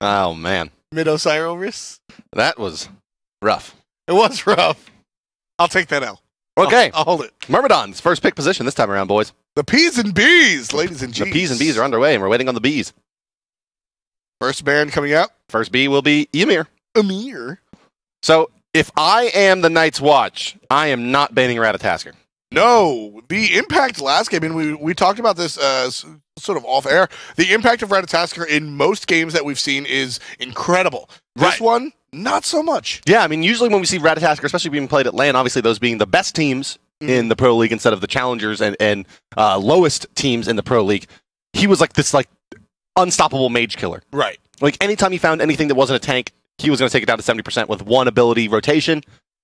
Oh, man. Mid-Osiris. That was rough. It was rough. I'll take that L. Okay. I'll hold it. Myrmidons, first pick position this time around, boys. The P's and B's, ladies and gents. The P's and B's are underway, and we're waiting on the B's. First band coming out. First B will be Ymir. Ymir. So, if I am the Night's Watch, I am not banning Ratatasker. No, the impact last game, and we talked about this sort of off air. The impact of Ratatasker in most games that we've seen is incredible. This one, not so much. Yeah, I mean, usually when we see Ratatasker, especially being played at LAN, obviously those being the best teams in the Pro League instead of the challengers and lowest teams in the Pro League, he was like this unstoppable mage killer. Right. Like anytime he found anything that wasn't a tank, he was going to take it down to 70% with one ability rotation.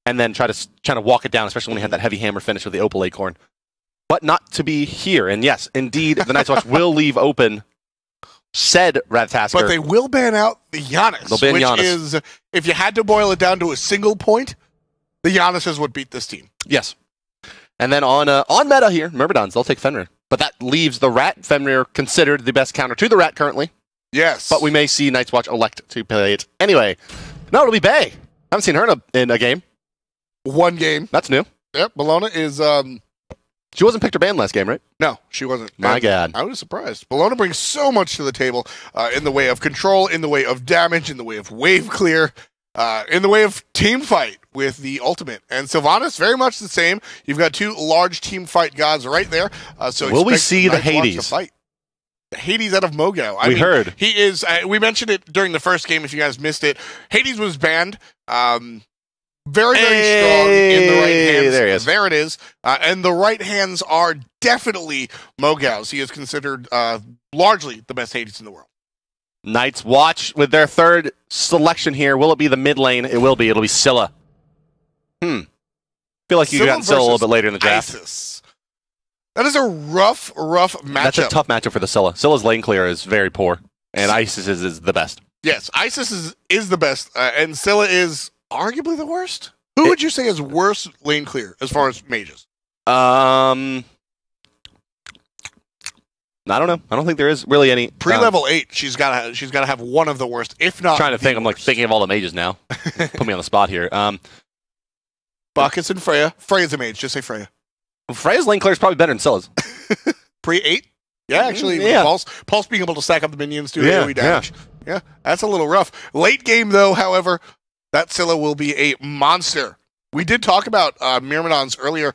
And then try to walk it down, especially when he had that heavy hammer finish with the Opal Acorn. But not to be here. And yes, indeed, the Night's Watch will leave open said Ratatasker. But they will ban out the Giannis. They'll ban which Giannis. is, if you had to boil it down to a single point, the Giannis is what beat this team. Yes. And then on meta here, Myrmidons, they'll take Fenrir. But that leaves the Rat. Fenrir considered the best counter to the Rat currently. Yes. But we may see Night's Watch elect to play it. Anyway, no, it'll be Bay. Haven't seen her in a game. One game. That's new. Yep, Bologna is... She wasn't picked or banned last game, right? No, she wasn't. My God. I was surprised. Bologna brings so much to the table in the way of control, in the way of damage, in the way of wave clear, in the way of team fight with the ultimate. And Sylvanas, very much the same. You've got two large team fight gods right there. So will we see the Hades? To fight. The Hades out of Mogao. We heard. He is... we mentioned it during the first game, if you guys missed it. Hades was banned. Very, very strong in the right hands. There he is. There it is. And the right hands are definitely Mogao's. He is considered largely the best Hades in the world. Night's Watch with their third selection here. Will it be the mid lane? It will be. It'll be Scylla. Feel like you got Scylla a little bit later in the draft. Isis. That is a rough matchup. That's a tough matchup for the Scylla. Scylla's lane clear is very poor, and Isis is the best. Yes, Isis is the best, and Scylla is arguably the worst. Who would you say is worse lane clear as far as mages? I don't know. I don't think there is really any. Pre-level 8, she's got to have one of the worst, if not. Trying to think. I'm like thinking of all the mages now. Put me on the spot here. Bacchus and Freya. Freya's a mage. Just say Freya. Freya's lane clear is probably better than Scylla's. Pre-8. Yeah, actually, yeah. Pulse being able to stack up the minions to AoE damage. Yeah, that's a little rough. Late game, though, however, that Scylla will be a monster. We did talk about Myrmidons earlier.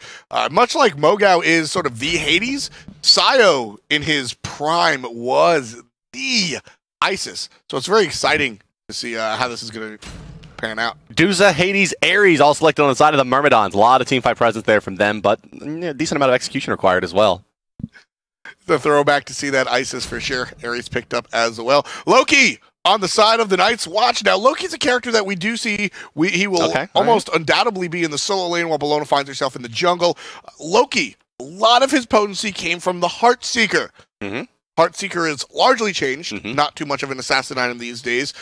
Much like Mogao is sort of the Hades, Sayo in his prime was the Isis. So it's very exciting to see how this is going to pan out. Duza, Hades, Ares all selected on the side of the Myrmidons. A lot of teamfight presence there from them, but a decent amount of execution required as well. The throwback to see that Isis for sure. Ares picked up as well. Loki on the side of the Night's Watch. Now, Loki's a character that we do see. He will almost undoubtedly be in the solo lane while Bologna finds herself in the jungle. Loki, a lot of his potency came from the Heartseeker. Heartseeker is largely changed. Not too much of an assassin item these days.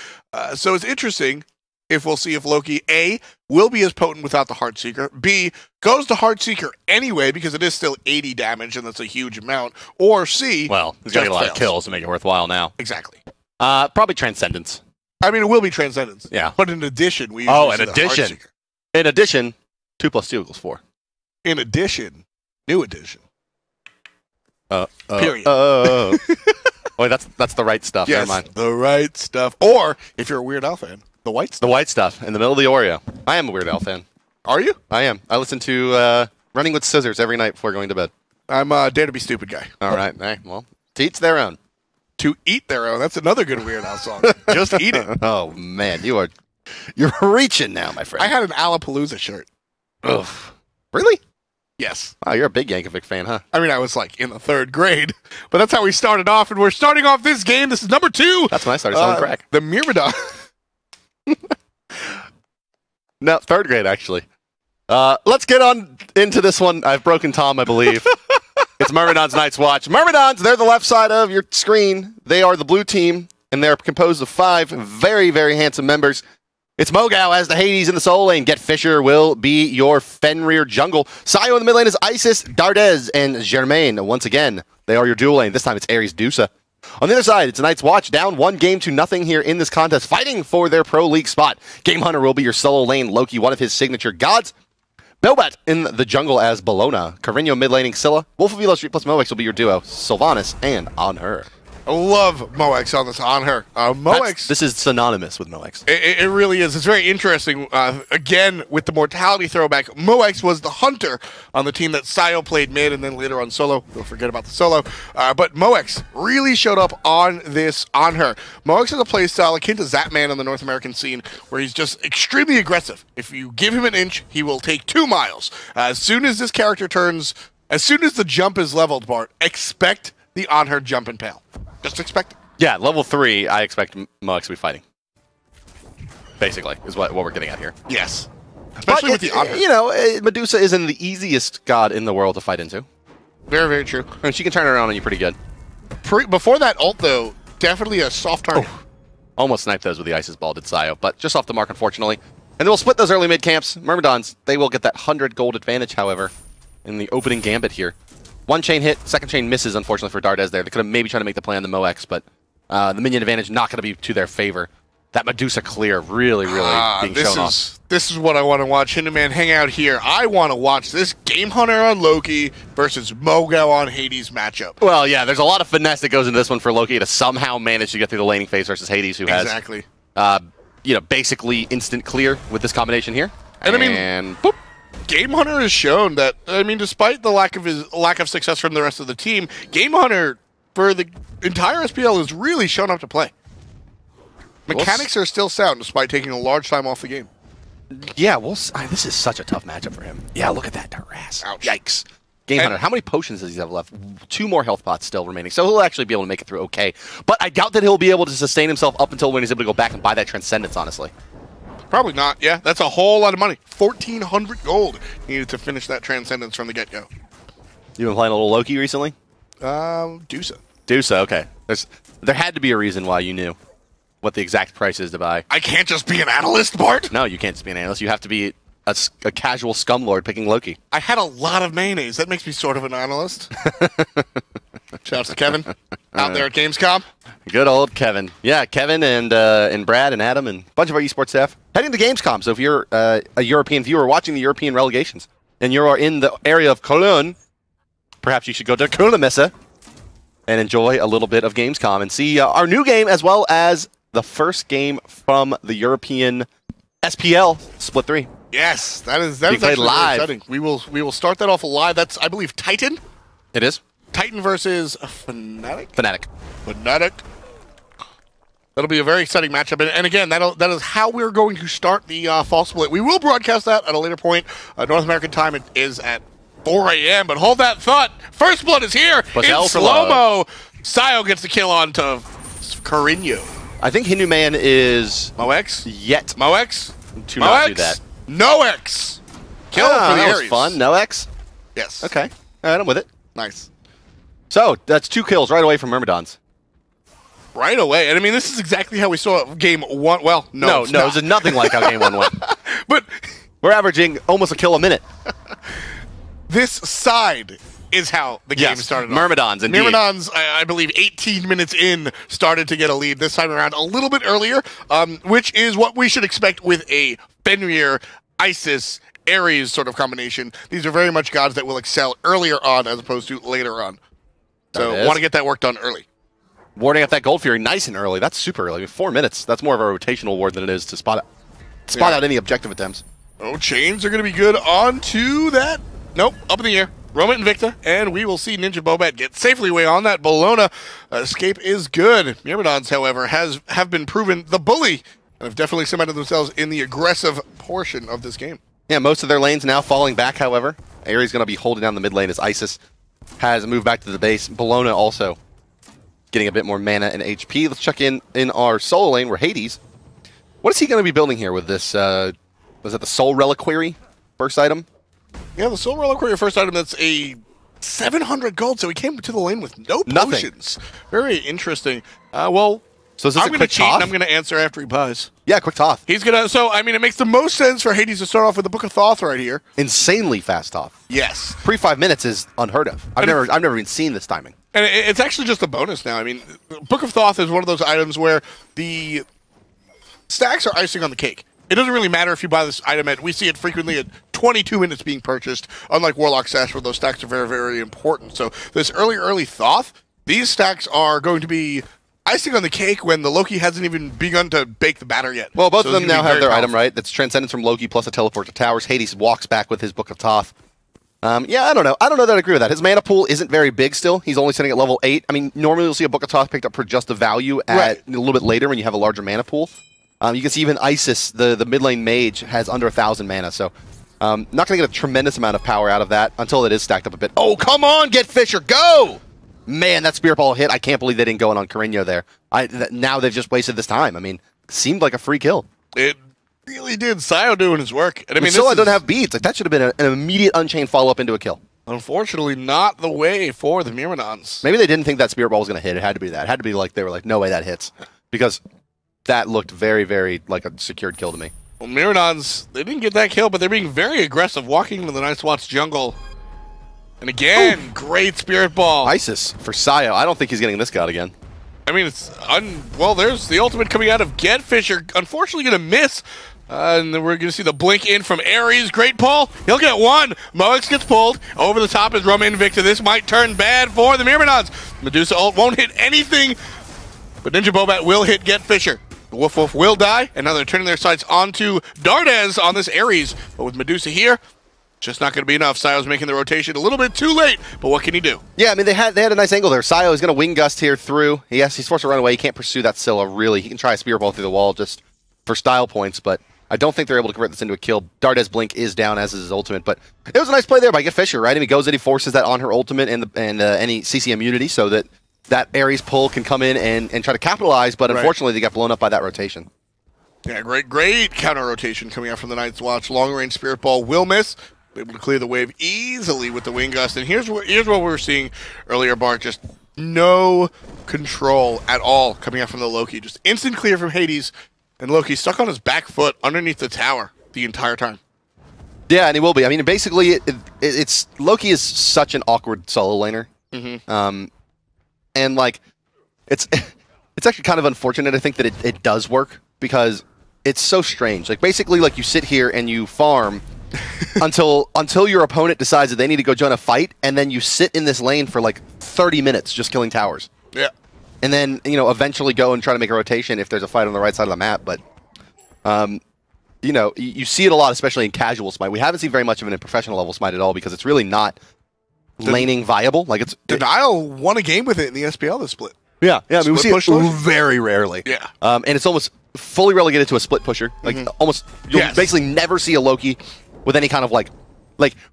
So it's interesting if we'll see if Loki, A, will be as potent without the Heartseeker, B, goes to Heartseeker anyway because it is still 80 damage and that's a huge amount, or C, well, he's got to get a lot of kills to make it worthwhile now. Exactly. Probably Transcendence. I mean, it will be Transcendence. Yeah. But in addition, we In addition, 2 + 2 = 4. In addition, new edition. Period. Wait, that's the right stuff. Yes, never mind. The right stuff. Or, if you're a Weird Al fan, the white stuff. The white stuff in the middle of the Oreo. I am a Weird Al fan. Are you? I am. I listen to Running with Scissors every night before going to bed. I'm a Dare to Be Stupid guy. All right. Hey, well, to each their own. To eat their own. That's another good Weird Al song. Just eat it. Oh, man. You're reaching now, my friend. I had an Alapalooza shirt. Ugh. Really? Yes. Wow, you're a big Yankovic fan, huh? I mean, I was like in the 3rd grade, but that's how we started off, and we're starting off this game. This is number 2. That's when I started selling crack. The Myrmidon. No, 3rd grade, actually. Let's get on into this one. I've broken Tom, I believe. It's Myrmidons Night's Watch. Myrmidons, they're the left side of your screen. They are the blue team, and they're composed of 5 very, very handsome members. It's Mogao as the Hades in the soul lane. Get Fisher will be your Fenrir jungle. Sayo in the mid lane is Isis, Dardez, and Germain. Once again, they are your dual lane. This time it's Ares Dusa. On the other side, it's a Night's Watch down 1-0 here in this contest, fighting for their Pro League spot. Game Hunter will be your solo lane. Loki, one of his signature gods. Belbat in the jungle as Bologna. Carino mid-laning Scylla. Wolf of Elo Street plus Moex will be your duo. Sylvanas and On Her. I love Moex on this On Her. Moex. This is synonymous with Moex. It really is. It's very interesting. Again, with the mortality throwback, Moex was the hunter on the team that Sio played mid and then later on solo. Don't forget about the solo. But Moex really showed up on this On Her. Moex has a playstyle akin to Zapman on the North American scene where he's just extremely aggressive. If you give him an inch, he will take 2 miles. As soon as this character turns, as soon as the jump is leveled, Bart, expect the On Her jump and pal. Just expect it. Yeah, level 3, I expect Moex to be fighting. Basically, is what we're getting at here. Yes. Especially with the On Her. You know, Medusa isn't the easiest god in the world to fight into. Very, very true. And she can turn it around on you pretty good. Before that ult, though, definitely a soft target. Oh, almost sniped those with the Isis Ball, did Sio, but just off the mark, unfortunately. And they will split those early mid camps. Myrmidons, they will get that 100 gold advantage, however, in the opening gambit here. 1 chain hit, 2nd chain misses, unfortunately, for Dardez there. They could have maybe tried to make the play on the Moex, but the minion advantage not going to be to their favor. That Medusa clear really being shown off. This is what I want to watch. Hinderman, hang out here. I want to watch this Game Hunter on Loki versus Mogo on Hades matchup. Well, yeah, there's a lot of finesse that goes into this one for Loki to somehow manage to get through the laning phase versus Hades, who has you know, basically instant clear with this combination here. And I mean, boop. Game Hunter has shown that, I mean, despite the lack of success from the rest of the team, Game Hunter for the entire SPL has really shown up to play. Mechanics are still sound despite taking a large time off the game. Yeah, this is such a tough matchup for him. Yeah, look at that harass. Ouch. Yikes. Game Hunter, how many potions does he have left? 2 more health pots still remaining, so he'll actually be able to make it through okay. But I doubt that he'll be able to sustain himself up until when he's able to go back and buy that Transcendence, honestly. Probably not, yeah. That's a whole lot of money. 1,400 gold needed to finish that Transcendence from the get-go. You been playing a little Loki recently? Dusa. Dusa, okay. There had to be a reason why you knew what the exact price is to buy. I can't just be an analyst, Bart? No, you can't just be an analyst. You have to be a casual scumlord picking Loki. I had a lot of mayonnaise. That makes me sort of an analyst. Shouts to Kevin out there at Gamescom. Good old Kevin. Yeah, Kevin and Brad and Adam and a bunch of our esports staff heading to Gamescom. So if you're a European viewer watching the European relegations and you are in the area of Cologne, perhaps you should go to Köln and enjoy a little bit of Gamescom and see our new game as well as the first game from the European SPL Split 3. Yes, that is actually live. Very exciting. We will start that off live. That's, I believe, Titan. It is. Titan versus Fnatic. Fnatic. That'll be a very exciting matchup, and again, that is how we're going to start the fall split. We will broadcast that at a later point. North American time it is at 4 a.m. But hold that thought. First blood is here in slow-mo. Sio gets the kill onto Carino. I think Hindu Man is Moex. Moex to not do that. Noex. Kill for the that Ares. Was fun. Noex. Yes. Okay. All right, I'm with it. Nice. So that's 2 kills right away from Myrmidons. Right away. And I mean, this is exactly how we saw game 1. Well, no, it was nothing like how game 1 went. But we're averaging almost a kill a minute. This side is how the game started. Myrmidons, indeed. Myrmidons, I believe 18 minutes in, started to get a lead this time around a little bit earlier, which is what we should expect with a Fenrir, Isis, Ares sort of combination. These are very much gods that will excel earlier on as opposed to later on. So want to get that work done early. Warding up that Gold Fury nice and early. That's super early. 4 minutes. That's more of a rotational ward than it is to spot out any objective attempts. Oh, chains are going to be good onto that. Nope, up in the air. Roman Invicta, and we will see Ninja Bobat get safely away on that. Bologna escape is good. Myrmidons, however, have been proven the bully and have definitely cemented themselves in the aggressive portion of this game. Yeah, most of their lanes now falling back, however. Ares going to be holding down the mid lane as Isis has moved back to the base. Bologna also getting a bit more mana and HP. Let's check in our solo lane where Hades. What is he going to be building here with this? Was that the Soul Reliquary first item? Yeah, the Soul Reliquary first item, that's a 700 gold, so he came to the lane with no potions. Very interesting. So is this I'm going to cheat and I'm going to answer after he buys. Yeah, quick Thoth. He's going to, so, I mean, it makes the most sense for Hades to start off with the Book of Thoth right here. Insanely fast Thoth. Yes. Pre 5 minutes is unheard of. I've never even seen this timing. And it's actually just a bonus now. I mean, Book of Thoth is one of those items where the stacks are icing on the cake. It doesn't really matter if you buy this item we see it frequently at 22 minutes being purchased, unlike Warlock Sash, where those stacks are very, very important. So this early Thoth, these stacks are going to be icing on the cake when the Loki hasn't even begun to bake the batter yet. Well, both of them now have their item, right? That's Transcendence from Loki plus a teleport to towers. Hades walks back with his Book of Thoth. Yeah, I don't know. I don't know that I agree with that. His mana pool isn't very big still. He's only sitting at level 8. I mean, normally you'll see a Book of Thoth picked up for just the value at a little bit later when you have a larger mana pool. You can see even Isis, the mid lane mage, has under 1,000 mana, so not going to get a tremendous amount of power out of that until it is stacked up a bit. Oh, come on, Get Fisher, go! Man, that Spirit Ball hit. I can't believe they didn't go in on Carreño there. Now they've just wasted this time. I mean, seemed like a free kill. It really did. Sio doing his work. And I mean, Scylla don't have beads. Like, that should have been an immediate Unchained follow-up into a kill. Unfortunately, not the way for the Myrmidons. Maybe they didn't think that Spirit Ball was going to hit. It had to be that. It had to be like, they were like, no way that hits. Because that looked very, very like a secured kill to me. Well, Myrmidons, they didn't get that kill, but they're being very aggressive, walking into the Night's Watch jungle. And again, great Spirit Ball. Isis for Sio. I don't think he's getting this god again. I mean, it's well, there's the ultimate coming out of Get Fisher. Unfortunately, going to miss. And then we're going to see the blink in from Ares. Great pull. He'll get one. Moix gets pulled. Over the top is Roman Invicta. This might turn bad for the Myrmidons. Medusa ult won't hit anything, but Ninja Bobat will hit Get Fisher. The Woof Woof will die, and now they're turning their sights onto Dardes on this Ares. But with Medusa here, just not going to be enough. Sio's making the rotation a little bit too late, but what can he do? Yeah, I mean, they had a nice angle there. Sio is going to wing gust here through. Yes, he's forced to run away. He can't pursue that Scylla, really. He can try a Spirit Ball through the wall just for style points, but I don't think they're able to convert this into a kill. Dardes Blink is down, as is his ultimate, but it was a nice play there by Get Fisher, right? I mean, he goes in, he forces that on her ultimate and any CC immunity so that Ares pull can come in and try to capitalize, but unfortunately they got blown up by that rotation. Yeah, great counter rotation coming out from the Night's Watch. Long range Spirit Ball will miss. Able to clear the wave easily with the Wing Gust. And here's what we were seeing earlier, Bart. Just no control at all coming out from the Loki. Just instant clear from Hades. And Loki stuck on his back foot underneath the tower the entire time. Yeah, and he will be. I mean, basically, it's Loki is such an awkward solo laner. And, like, it's actually kind of unfortunate, I think, that it does work. Because it's so strange. Like, basically, like, you sit here and you farm until your opponent decides that they need to go join a fight, and then you sit in this lane for, like, 30 minutes just killing towers. Yeah. And then, you know, eventually go and try to make a rotation if there's a fight on the right side of the map. But, you know, you see it a lot, especially in casual Smite. We haven't seen very much of it in professional level Smite at all because it's really not laning viable. Like, Denial won a game with it in the SPL this split. Yeah, I mean, we see it very rarely. Yeah. And it's almost fully relegated to a split pusher. Like, almost, you'll basically never see a Loki with any kind of, like,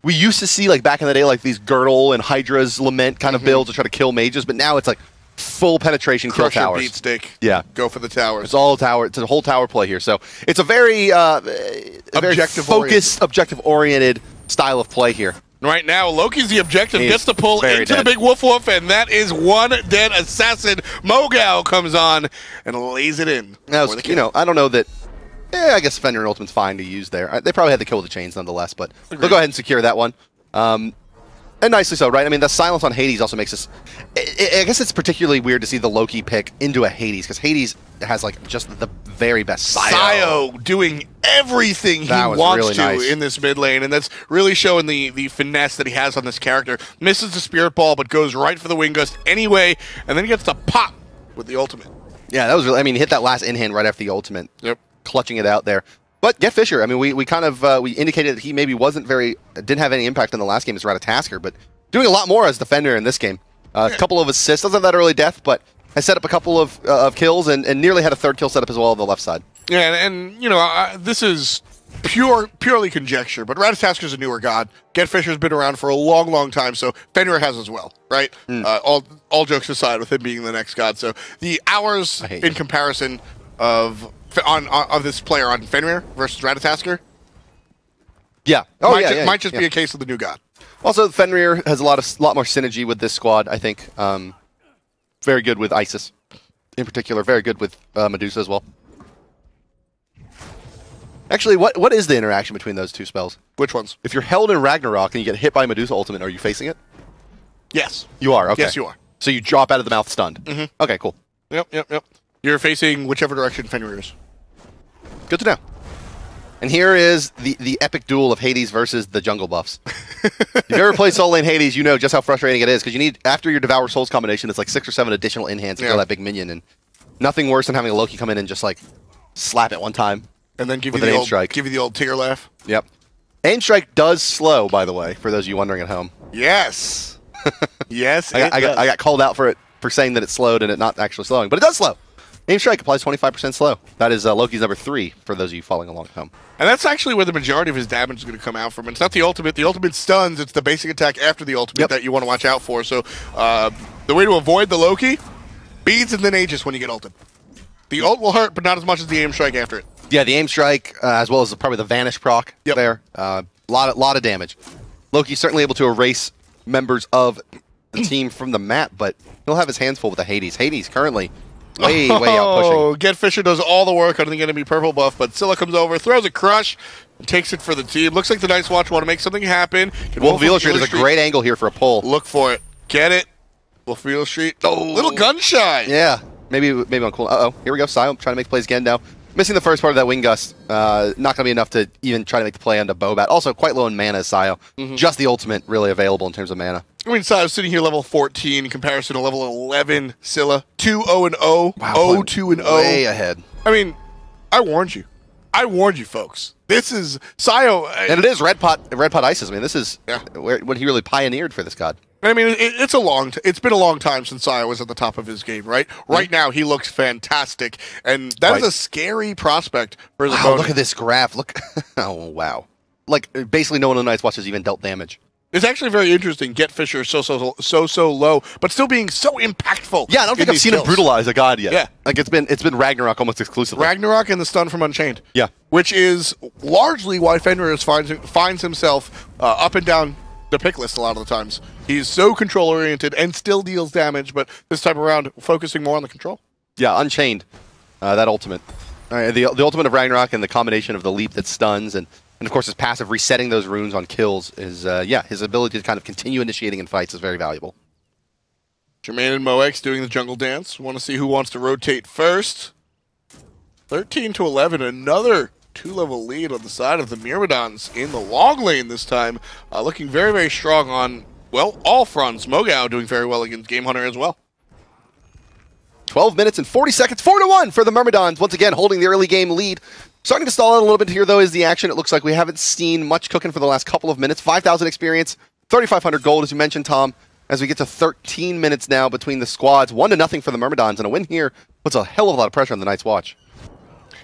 we used to see, like, back in the day, like, these Girdle and Hydra's Lament kind of builds to try to kill mages, but now it's, like, full penetration kill towers. Beat stick. Yeah. Go for the towers. It's all tower. It's a whole tower play here. So it's a very, focused, objective-oriented style of play here. Right now, Loki's the objective, gets the pull into the big Woof Woof, and that is one dead assassin. Mogao comes on and lays it in. Now, you know, I don't know that... I guess Fender and Ultimate's fine to use there. They probably had the kill with the chains nonetheless, but they'll go ahead and secure that one. And nicely so, right? I mean, the silence on Hades also makes us... I guess it's particularly weird to see the Loki pick into a Hades, because Hades has, like, just the very best Sio doing everything he wants to in this mid lane, and that's really showing the finesse that he has on this character. Misses the Spirit Ball, but goes right for the Wing Gust anyway, and then he gets the pop with the ultimate. Yeah, that was really... I mean, he hit that last in-hand right after the ultimate. Yep. Clutching it out there. But Get Fisher, I mean, we kind of we indicated that he maybe didn't have any impact in the last game as Ratatasker, but doing a lot more as defender in this game. A couple of assists, doesn't have that early death, but has set up a couple of kills and nearly had a third kill set up as well on the left side. Yeah, and you know, this is purely conjecture, but Ratatasker's a newer god. Get Fisher's been around for a long time, so Fenrir has as well, right? All jokes aside, with him being the next god, so the hours in comparison of this player on Fenrir versus Ratatasker, might just be a case of the new god. Also, Fenrir has a lot more synergy with this squad, I think. Very good with Isis, in particular. Very good with Medusa as well. Actually, what is the interaction between those two spells? Which ones? If you're held in Ragnarok and you get hit by Medusa ultimate, are you facing it? Yes. You are, okay. Yes, you are. So you drop out of the mouth stunned. Okay, cool. Yep. You're facing whichever direction Fenrir is. Good to know. And here is the epic duel of Hades versus the jungle buffs. If you've ever played solo lane Hades, you know just how frustrating it is, because you need, after your Devour Souls combination, it's like 6 or 7 additional in-hands to kill that big minion, and nothing worse than having a Loki come in and just like slap it one time. And then give you the old tear laugh. Yep. Aim strike does slow, by the way, for those of you wondering at home. Yes. Yes, I got called out for saying that it slowed and it not actually slowing, but it does slow. Aim strike applies 25% slow. That is Loki's number 3 for those of you following along at home. And that's actually where the majority of his damage is going to come out from. It's not the ultimate. The ultimate stuns. It's the basic attack after the ultimate that you want to watch out for. So the way to avoid the Loki, beads and then Aegis when you get ulted. The ult will hurt, but not as much as the aim strike after it. Yeah, the aim strike, as well as probably the vanish proc there. Lot of damage. Loki's certainly able to erase members of the team from the map, but he'll have his hands full with the Hades. Hades currently way out pushing. Get Fisher does all the work on the enemy purple buff, but Scylla comes over, throws a crush, and takes it for the team. Looks like the Night's Watch want to make something happen. Wolf Wheeler Street is a great angle here for a pull. Look for it. Get it. Wolf Wheeler Street. Oh, little gunshot. Yeah. Maybe on cool. Uh-oh. Here we go. Sion trying to make plays again now. Missing the first part of that Wing Gust. Not going to be enough to even try to make the play onto Bobat. Also, quite low in mana as Sio. Just the ultimate really available in terms of mana. I mean, Sio's sitting here level 14 in comparison to level 11 Scylla. 2-0-0. Wow, 0-2-0. Way ahead. I mean, I warned you. I warned you, folks. This is Sio. And it is Red Pot Isis. I mean, this is what he really pioneered for this god. I mean, it's been a long time since Sio was at the top of his game, right? Right now, he looks fantastic, and that is a scary prospect for his opponent. Look at this graph. Look. Oh, wow. Like, basically no one on the Night's Watch has even dealt damage. It's actually very interesting. Get Fisher so low, but still being so impactful. Yeah, I don't think I've seen him brutalize a god yet. Yeah. Like, it's been Ragnarok almost exclusively. Ragnarok and the stun from Unchained. Yeah. Which is largely why Fenrir finds himself up and down the pick list a lot of the times. He's so control-oriented and still deals damage, but this time around, focusing more on the control. Yeah, Unchained, that ultimate. The ultimate of Ragnarok and the combination of the leap that stuns and of course his passive resetting those runes on kills is, his ability to kind of continue initiating in fights is very valuable. Jermaine and Moex doing the jungle dance. Want to see who wants to rotate first. 13-11, another 2-level lead on the side of the Myrmidons in the long lane this time. Looking very, very strong on, well, all fronts. Mogao doing very well against Game Hunter as well. 12 minutes and 40 seconds, 4-1 for the Myrmidons. Once again, holding the early game lead. Starting to stall out a little bit here, though, is the action. It looks like we haven't seen much cooking for the last couple of minutes. 5,000 experience, 3,500 gold, as you mentioned, Tom. As we get to 13 minutes now between the squads, 1-0 for the Myrmidons, and a win here puts a hell of a lot of pressure on the Night's Watch.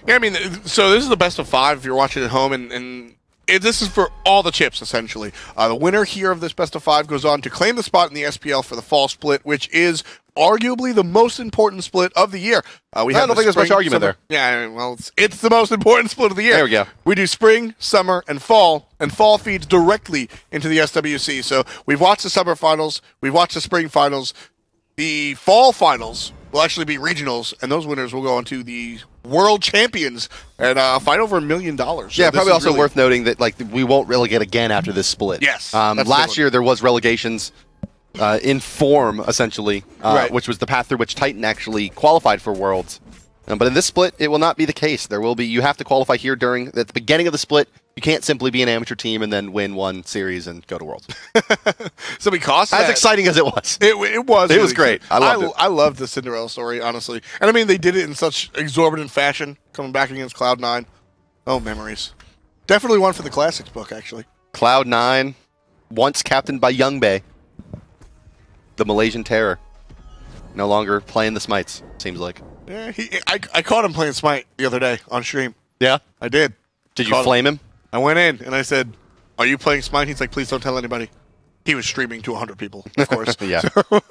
Yeah, I mean, so this is the best of 5 if you're watching at home, and this is for all the chips, essentially. The winner here of this best of 5 goes on to claim the spot in the SPL for the fall split, which is arguably the most important split of the year. I don't think there's much argument there. Yeah, well, it's the most important split of the year. There we go. We do spring, summer, and fall feeds directly into the SWC. So we've watched the summer finals, we've watched the spring finals. The fall finals will actually be regionals, and those winners will go on to the World Champions and fight over $1 million. So yeah, probably also really worth noting that we won't relegate again after this split. Yes. Last year there was relegations in form, essentially, which was the path through which Titan actually qualified for Worlds. But in this split, it will not be the case. There will be, you have to qualify here at the beginning of the split. You can't simply be an amateur team and then win one series and go to Worlds. So because as exciting as it was. It was. It was great. I loved it. I loved the Cinderella story, honestly. And I mean, they did it in such exorbitant fashion, coming back against Cloud9. Oh, memories. Definitely one for the Classics book, actually. Cloud9, once captained by Young Bae, the Malaysian Terror. No longer playing the Smites, seems like. Yeah, I caught him playing Smite the other day on stream. Yeah? I did. Did you flame him? I went in and I said, "Are you playing Smite?" He's like, "Please don't tell anybody." He was streaming to 100 people, of course. Yeah. So,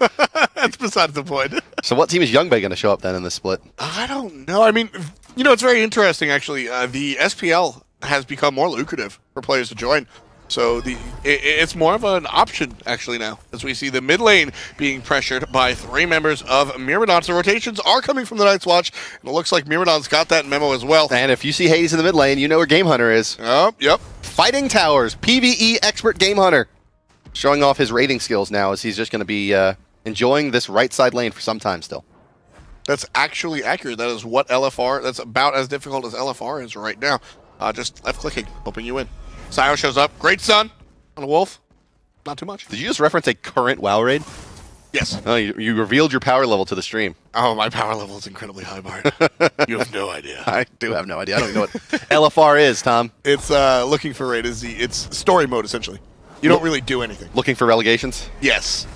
that's besides the point. So what team is Young Bae going to show up then in this split? I don't know. I mean, it's very interesting, actually. The SPL has become more lucrative for players to join. So it's more of an option, actually, now, as we see the mid lane being pressured by 3 members of Myrmidons. The rotations are coming from the Night's Watch, and it looks like Myrmidons got that memo as well. And if you see Hades in the mid lane, you know where Game Hunter is. Oh, yep. Fighting Towers, PvE expert Game Hunter. Showing off his raiding skills now, as he's just going to be enjoying this right side lane for some time still. That's actually accurate. That is what LFR, that's about as difficult as LFR is right now. Just left-clicking, hoping you win. Sio shows up. Great stun on a wolf. Not too much. Did you just reference a current WoW raid? Yes. Oh, you revealed your power level to the stream. Oh, my power level is incredibly high, Bart. You have no idea. I do have no idea. I don't even know what LFR is, Tom. It's looking for raid. It's story mode, essentially. You don't really do anything. Looking for relegations? Yes.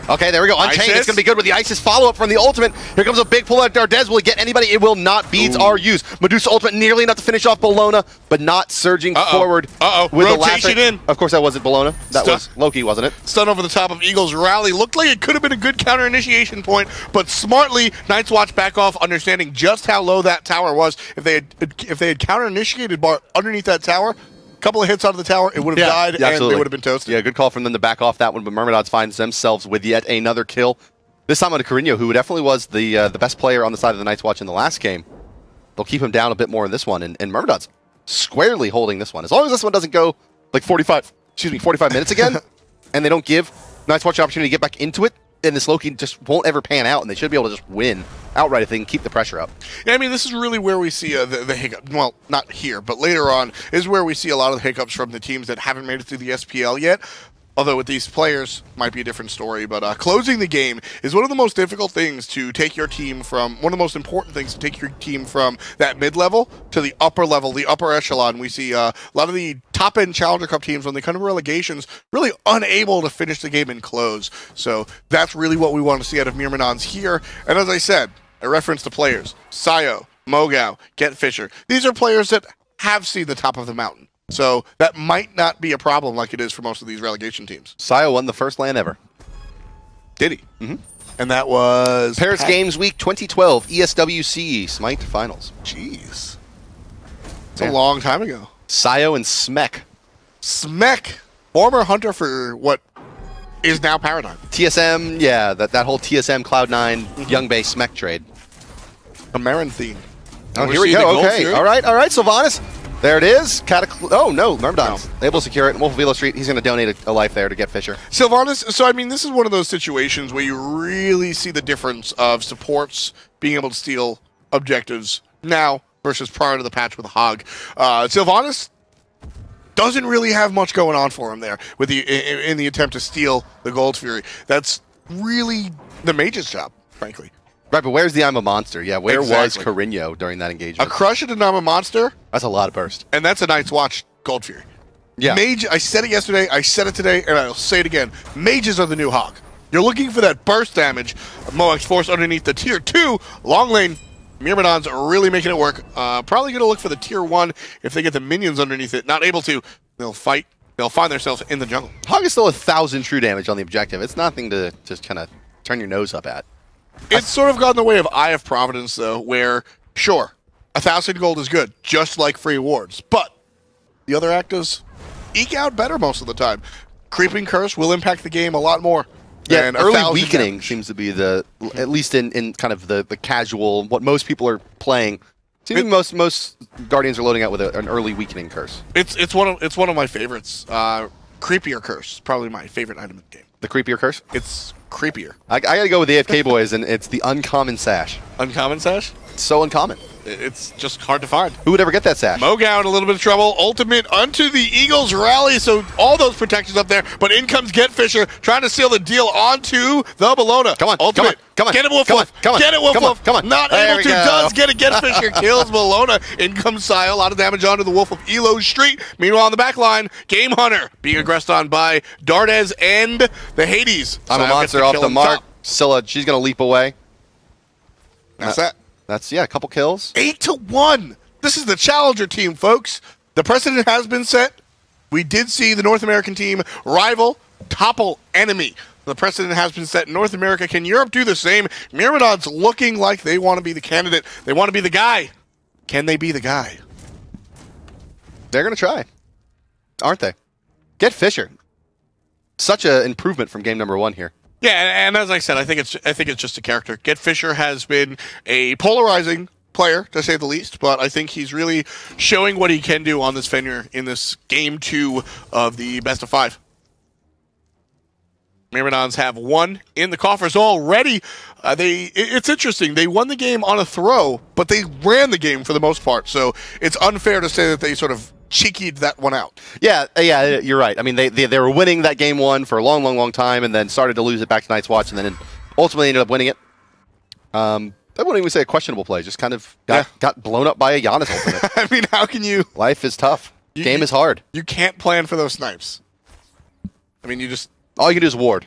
Okay, there we go. Unchained. Isis? It's going to be good with the Isis follow-up from the ultimate. Here comes a big pull out. Dardez. Will he get anybody? It will not. Beads are used. Medusa ultimate nearly enough to finish off Bologna, but not surging forward. With rotation the in. Of course, that wasn't Bologna. That was Loki, wasn't it? Stun over the top of Eagle's rally. Looked like it could have been a good counter initiation point, but smartly, Night's Watch back off, understanding just how low that tower was. If they had counter initiated Bart underneath that tower, couple of hits out of the tower, it would have died, and they would have been toasted. Yeah, good call from them to back off that one, but Myrmidons finds themselves with yet another kill. This time on Carino, who definitely was the best player on the side of the Night's Watch in the last game. They'll keep him down a bit more in this one, and Myrmidons squarely holding this one. As long as this one doesn't go like 45 minutes again, and they don't give Night's Watch an opportunity to get back into it, and this Loki just won't ever pan out, and they should be able to just win outright if they can keep the pressure up. Yeah, I mean, this is really where we see the hiccup. Well, not here, but later on is where we see a lot of the hiccups from the teams that haven't made it through the SPL yet. Although with these players, might be a different story. But closing the game is one of the most difficult things to take your team from, one of the most important things to take your team from that mid-level to the upper level, the upper echelon. We see a lot of the top-end Challenger Cup teams, when they come to relegations, really unable to finish the game and close. So that's really what we want to see out of Myrmidons here. And as I said, I referenced the players. Sio, Mogao, Get Fisher. These are players that have seen the top of the mountain. So that might not be a problem like it is for most of these relegation teams. Sio won the first LAN ever. Did he? Mm-hmm. And that was... Paris Games Week 2012, ESWC SMITE Finals. Jeez. It's a long time ago. Sio and Smek. Smek, former hunter for what is now Paradigm. TSM, yeah, that whole TSM Cloud9 Young Bay Smek trade. A Marin theme. Oh, here we go. Okay. All right, Sylvanas. There it is. Oh, no, Myrmidons. Able to secure it. Wolf of Velo Street, he's going to donate a life there to Get Fisher. Sylvanas, so I mean, this is one of those situations where you really see the difference of supports being able to steal objectives now versus prior to the patch with a Hog. Sylvanas doesn't really have much going on for him there with in the attempt to steal the Gold Fury. That's really the mage's job, frankly. Right, but where's the I'm a Monster? Yeah, where was Carino during that engagement? A Crush and I'm a Monster. That's a lot of burst. And that's a Night's Watch Gold Fury. Yeah. Mage, I said it yesterday, I said it today, and I'll say it again. Mages are the new Hog. You're looking for that burst damage. Moax Force underneath the Tier 2. Long lane, Myrmidons are really making it work. Probably going to look for the Tier 1 if they get the minions underneath it. Not able to, they'll fight. They'll find themselves in the jungle. Hog is still 1,000 true damage on the objective. It's nothing to just kind of turn your nose up at. It's sort of got in the way of Eye of Providence, though, where, sure, 1,000 gold is good, just like free wards. But the other actives eke out better most of the time. Creeping Curse will impact the game a lot more. Yeah, and early weakening seems to be at least in kind of the casual, what most people are playing. Seems most Guardians are loading out with an early weakening curse. It's one of my favorites. Creepier Curse, probably my favorite item in the game. The creepier curse? It's creepier. I gotta go with the AFK boys, and it's the uncommon sash. Uncommon sash? It's so uncommon. It's just hard to find. Who would ever get that sash? Mogao in a little bit of trouble. Ultimate onto the Eagles rally, so all those protections up there. But in comes Get Fisher, trying to seal the deal onto the Bologna. Come on, Ultimate. Come on. Get it, Wolf. Get it, Wolf. Come on. Not able to. Does get it. Get Fisher kills Bologna. In comes Sio. A lot of damage onto the Wolf of Elo Street. Meanwhile, on the back line, Game Hunter being aggressed on by Dardez and the Hades. I'm a monster off the mark. Scylla, she's going to leap away. That's that. That's, yeah, a couple kills. 8-1. This is the Challenger team, folks. The precedent has been set. We did see the North American team rival, topple enemy. The precedent has been set in North America. Can Europe do the same? Myrmidons looking like they want to be the candidate. They want to be the guy. Can they be the guy? They're going to try, aren't they? Get Fisher. Such an improvement from game number 1 here. Yeah, and as I said, I think it's just a character. Get Fisher has been a polarizing player, to say the least, but I think he's really showing what he can do on this Fenrir in this game 2 of the best of 5. Myrmidons have one in the coffers already. It's interesting. They won the game on a throw, but they ran the game for the most part. So it's unfair to say that they sort of cheekied that one out. Yeah, you're right. I mean, they were winning that game one for a long time, and then started to lose it back to Night's Watch, and then ultimately ended up winning it. I wouldn't even say a questionable play. Just kind of got blown up by a Giannis ultimate. I mean, how can you? Life is tough. Game is hard. You can't plan for those snipes. I mean, you just... All you can do is ward.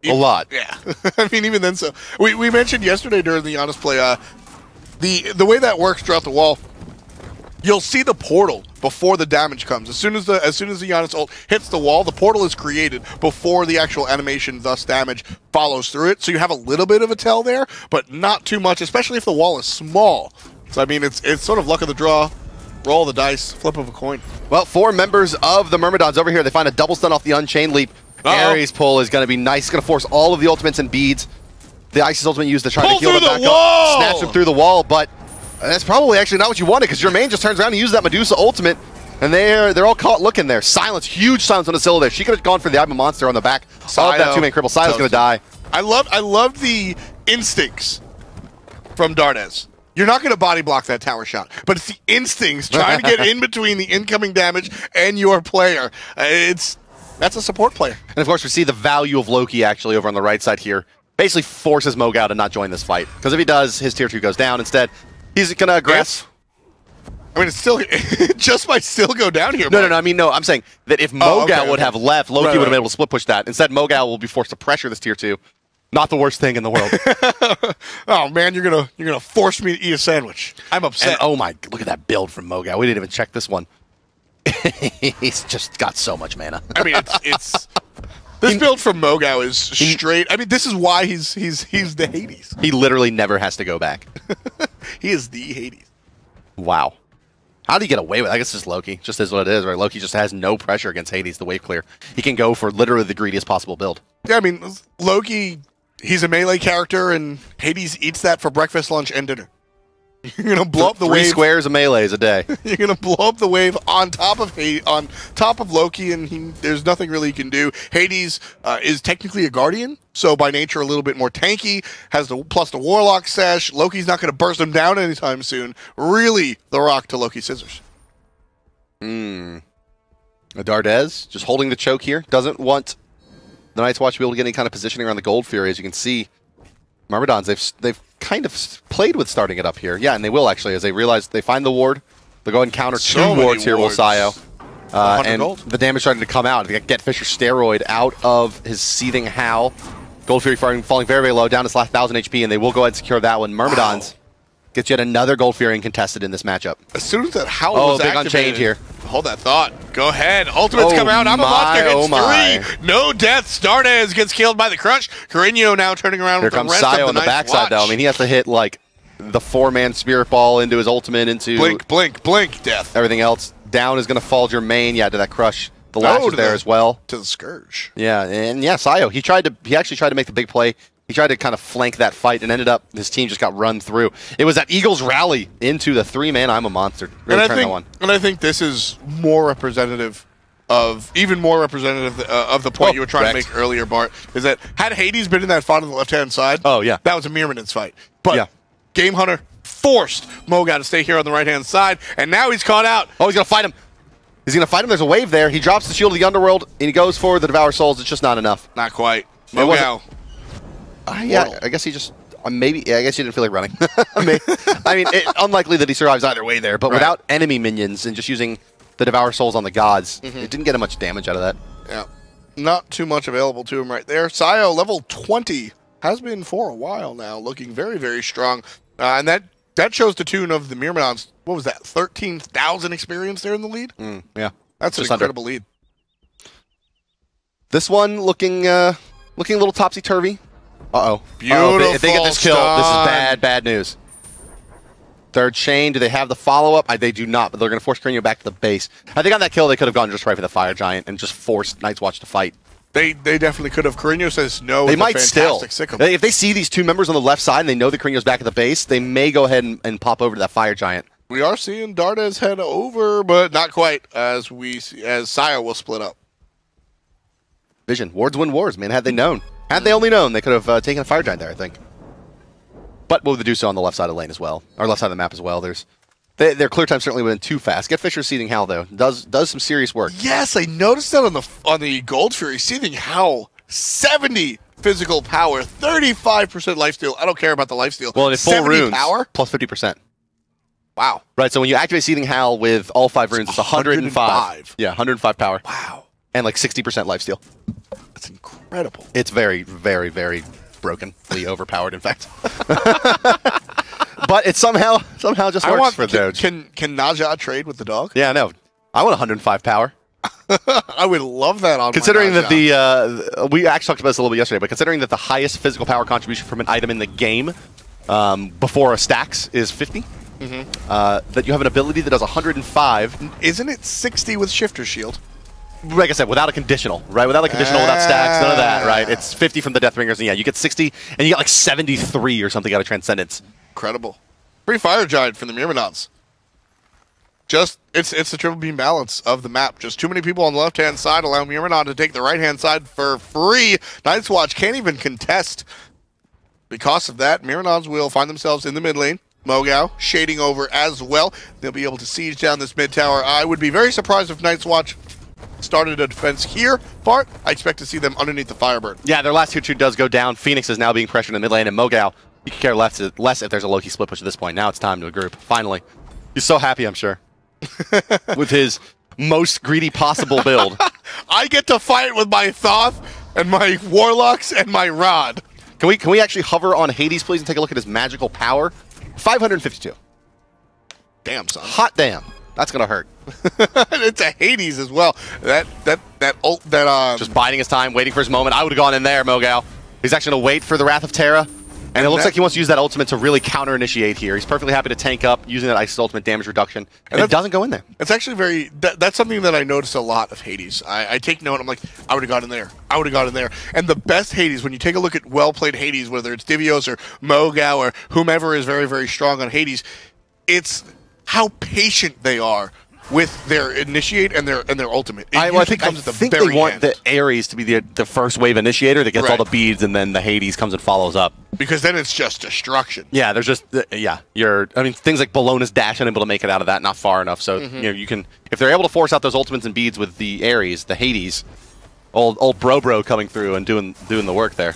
A lot. Yeah. I mean, even then, so... We mentioned yesterday during the Giannis play, the way that works throughout the wall, you'll see the portal before the damage comes. As soon as the Giannis ult hits the wall, the portal is created before the actual animation, thus damage, follows through it. So you have a little bit of a tell there, but not too much, especially if the wall is small. So, I mean, it's sort of luck of the draw. Roll the dice, flip of a coin. Well, 4 members of the Myrmidons over here. They find a double stun off the Unchained Leap. Ares pull is going to be nice. It's going to force all of the ultimates and beads. The Isis ultimate used to try to heal them back up, snatch them through the wall, but that's probably actually not what you wanted, because Jermaine just turns around and uses that Medusa ultimate, and they're all caught looking there. Silence, huge silence on the Scylla there. She could have gone for the Iba Monster on the back of that 2-man cripple. Syo's going to die. I love the instincts from Dardes. You're not going to body block that tower shot, but it's the instincts trying to get in between the incoming damage and your player. That's a support player. And of course, we see the value of Loki actually over on the right side here. Basically forces Mogao to not join this fight, because if he does, his tier 2 goes down. Instead, he's going to aggress. I mean, it's still just might still go down here. No. I mean, no. I'm saying that if Mogao would have left, Loki would have been able to split push that. Instead, Mogao will be forced to pressure this tier 2. Not the worst thing in the world. Oh man, you're gonna force me to eat a sandwich. I'm upset. And, oh my! Look at that build from Mogao. We didn't even check this one. He's just got so much mana. I mean, it's this build from Mogao is straight. I mean, this is why he's the Hades. He literally never has to go back. He is the Hades. Wow. How do you get away with it? I guess it's just Loki. Just is what it is, right? Loki just has no pressure against Hades, the wave clear. He can go for literally the greediest possible build. Yeah, I mean, Loki, he's a melee character, and Hades eats that for breakfast, lunch, and dinner. You're gonna blow up the wave. 3 squares of melees a day. You're gonna blow up the wave on top of Loki, and there's nothing really you can do. Hades is technically a guardian, so by nature a little bit more tanky. Has the plus the Warlock sash. Loki's not gonna burst him down anytime soon. Really, the rock to Loki's scissors. A Dardes just holding the choke here. Doesn't want the Night's Watch to be able to get any kind of positioning around the Gold Fury. As you can see, Myrmidons, they've kind of played with starting it up here. Yeah, and they will actually, as they realize they find the ward. They'll go and counter 2 wards here with Syo. And the damage starting to come out. They get Fisher Steroid out of his Seething Howl. Gold Fury falling very, very low, down to 1,000 HP, and they will go ahead and secure that one. Myrmidons gets yet another Gold Fury uncontested in this matchup. As soon as that Howl was big activated, Unchained here. Hold that thought. Go ahead. Ultimates come out. I'm a monster. Hits 3. No deaths. Dardes gets killed by the Crush. Carino now turning around with the rest of the on the backside, though. I mean, he has to hit, like, the 4-man Spirit Ball into his ultimate, into... Blink, death. Everything else. Down is going to fall Jermaine, to that Crush. The Lash is there as well. To the Scourge. Yeah, and Syo, he actually tried to make the big play. He tried to kind of flank that fight, and ended up, his team just got run through. It was that Eagles rally into the 3-man I'm a Monster. Really and I think this is more representative of the point you were trying to make earlier, Bart, is that had Hades been in that fight on the left-hand side, that was a Myrmidons fight. But Game Hunter forced Mogao to stay here on the right-hand side, and now he's caught out. Oh, he's going to fight him. He's going to fight him. There's a wave there. He drops the Shield of the Underworld, and he goes for the Devour Souls. It's just not enough. Not quite. Mogao. Yeah, I guess he just I guess he didn't feel like running. I mean, unlikely that he survives either way there. But without enemy minions and just using the Devour Souls on the gods, it didn't get him much damage out of that. Yeah, not too much available to him right there. Syo, level 20, has been for a while now, looking very, very strong. And that shows the tune of the Myrmidons. What was that? 13,000 experience there in the lead. Yeah, that's an incredible lead. This one looking a little topsy-turvy. Beautiful. If they get this kill, this is bad news. Third chain. Do they have the follow-up? They do not, but they're going to force Carino back to the base. I think on that kill, they could have gone just right for the Fire Giant and just forced Night's Watch to fight. They definitely could have. Carino says no. They might still. If they see these 2 members on the left side and they know that Carino's back at the base, they may go ahead and pop over to that Fire Giant. We are seeing Dardes head over, but not quite, as Syo will split up. Vision. Wards win wars, man. Had they known. Had they only known, they could have taken a Fire Giant there, I think. But will they do so on the left side of the lane as well, or left side of the map as well? Their clear time certainly went too fast. Get Fisher Seething Howl though. Does some serious work. Yes, I noticed that on the Gold Fury. Seething Howl, 70 physical power, 35% lifesteal. I don't care about the lifesteal. Well, and at full runes, power plus 50%. Wow. Right, so when you activate Seething Howl with all 5 runes, it's 105. Yeah, 105 power. Wow. And like 60% lifesteal. That's incredible. It's very, very, very brokenly overpowered, in fact. But it somehow just works for Doge. Can Naja trade with the dog? Yeah, no. I want 105 power. I would love that on considering that we actually talked about this a little bit yesterday, but considering that the highest physical power contribution from an item in the game before a stacks is 50, that you have an ability that does 105. Isn't it 60 with Shifter Shield? Like I said, without a conditional, right? Without a conditional, without stacks, none of that, right? It's 50 from the Deathbringers, and yeah, you get 60, and you get like 73 or something out of Transcendence. Incredible. Free Fire Giant from the Myrmidons. Just, it's the triple beam balance of the map. Just too many people on the left-hand side allow Myrmidon to take the right-hand side for free. Night's Watch can't even contest. Because of that, Myrmidons will find themselves in the mid lane. Mogao shading over as well. They'll be able to siege down this mid tower. I would be very surprised if Night's Watch started a defense here, but I expect to see them underneath the Firebird. Yeah, their last tier 2 does go down. Phoenix is now being pressured in the mid lane, and Mogao, you can care less if there's a Loki split push at this point. Now it's time to group. Finally. He's so happy, I'm sure. With his most greedy possible build. I get to fight with my Thoth and my Warlocks and my Rod. Can we actually hover on Hades, please, and take a look at his magical power? 552. Damn, son. Hot damn. That's gonna hurt. It's a Hades as well. Just biding his time, waiting for his moment. I would have gone in there, Mogao. He's actually gonna wait for the Wrath of Terra. And it looks like he wants to use that ultimate to really counter-initiate here. He's perfectly happy to tank up using that Isis ultimate damage reduction. And it doesn't go in there. It's actually that's something that I notice a lot of Hades. I take note, I'm like, I would have got in there. I would have got in there. And the best Hades, when you take a look at well-played Hades, whether it's Divios or Mogao or whomever is very, very strong on Hades, it's how patient they are with their initiate and their ultimate. I think they want the Ares to be the first wave initiator that gets all the beads, and then the Hades comes and follows up. Because then it's just destruction. Yeah, there's just things like Bellona's dash unable to make it out of that, not far enough. So you can, if they're able to force out those ultimates and beads with the Ares, the Hades, old bro coming through and doing the work there.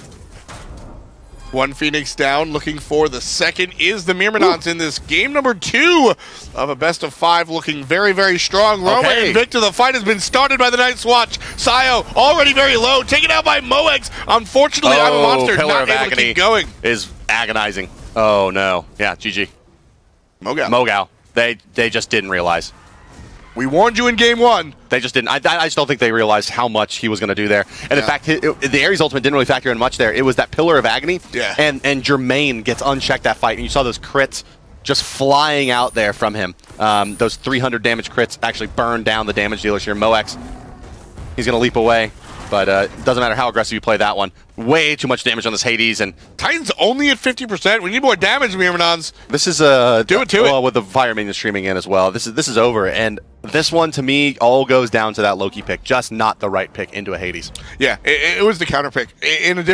One Phoenix down, looking for the second is the Myrmidons in this game number 2 of a best of 5, looking very, very strong. Roma and Victor, the fight has been started by the Night's Watch. Sayo already very low, taken out by Moex. Unfortunately, I'm a monster, not able to keep going. Is agonizing. Oh no. Yeah, GG. Mogao. They just didn't realize. We warned you in game 1. They just didn't. I just don't think they realized how much he was going to do there. And in fact, the Ares ultimate didn't really factor in much there. It was that Pillar of Agony. Yeah. And Jermaine gets unchecked that fight. And you saw those crits just flying out there from him. Those 300 damage crits actually burned down the damage dealers here. Moex, he's going to leap away. But it doesn't matter how aggressive you play that one. Way too much damage on this Hades. And Titan's only at 50%. We need more damage, Myrmidons. This is do it to it. With the Fire Minion streaming in as well. This is over. And this one, to me, all goes down to that Loki pick. Just not the right pick into a Hades. Yeah, it was the counter pick. In a different